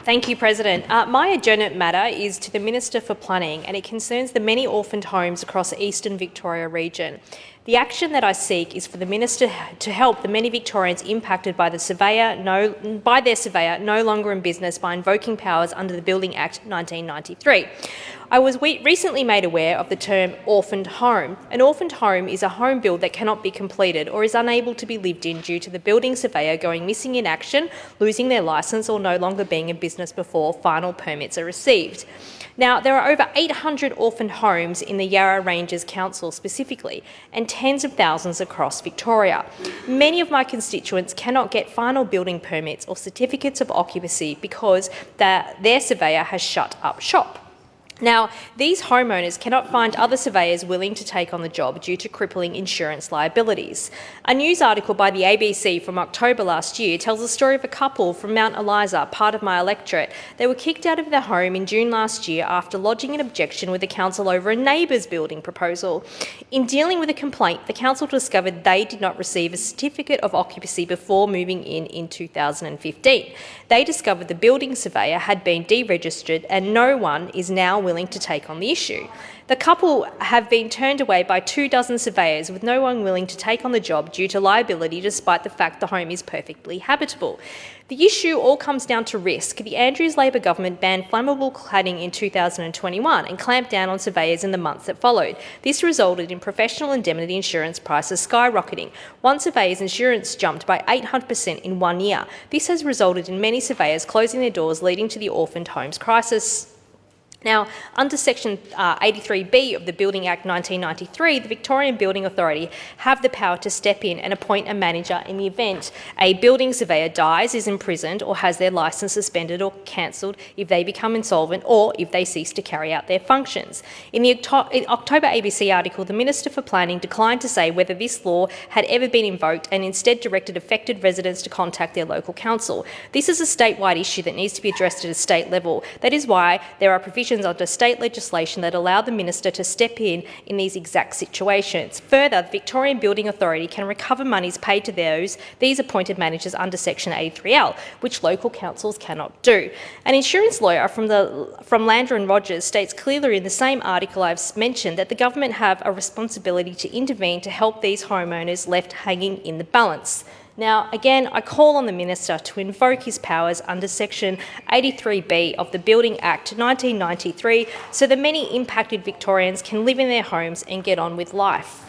Thank you, President. My adjournment matter is to the Minister for Planning, and it concerns the many orphaned homes across the Eastern Victoria region. The action that I seek is for the Minister to help the many Victorians impacted by their surveyor no longer in business by invoking powers under the Building Act 1993. I was recently made aware of the term orphaned home. An orphaned home is a home build that cannot be completed or is unable to be lived in due to the building surveyor going missing in action, losing their licence or no longer being in business before final permits are received. Now, there are over 800 orphaned homes in the Yarra Ranges Council specifically, and tens of thousands across Victoria. Many of my constituents cannot get final building permits or certificates of occupancy because their surveyor has shut up shop. Now, these homeowners cannot find other surveyors willing to take on the job due to crippling insurance liabilities. A news article by the ABC from October last year tells the story of a couple from Mount Eliza, part of my electorate. They were kicked out of their home in June last year after lodging an objection with the council over a neighbour's building proposal. In dealing with a complaint, the council discovered they did not receive a certificate of occupancy before moving in 2015. They discovered the building surveyor had been deregistered and no one is now willing to take on the issue. The couple have been turned away by 24 surveyors with no one willing to take on the job due to liability despite the fact the home is perfectly habitable. The issue all comes down to risk. The Andrews Labor government banned flammable cladding in 2021 and clamped down on surveyors in the months that followed. This resulted in professional indemnity insurance prices skyrocketing. One surveyor's insurance jumped by 800% in 1 year. This has resulted in many surveyors closing their doors, leading to the orphaned homes crisis. Now, under Section 83B of the Building Act 1993, the Victorian Building Authority have the power to step in and appoint a manager in the event a building surveyor dies, is imprisoned or has their licence suspended or cancelled if they become insolvent or if they cease to carry out their functions. In the October ABC article, the Minister for Planning declined to say whether this law had ever been invoked and instead directed affected residents to contact their local council. This is a statewide issue that needs to be addressed at a state level. That is why there are provisions under state legislation that allow the Minister to step in these exact situations. Further, the Victorian Building Authority can recover monies paid to these appointed managers under Section 83L, which local councils cannot do. An insurance lawyer from Lander and Rogers states clearly in the same article I've mentioned that the government have a responsibility to intervene to help these homeowners left hanging in the balance. Now, again, I call on the Minister to invoke his powers under Section 83B of the Building Act 1993 so that many impacted Victorians can live in their homes and get on with life.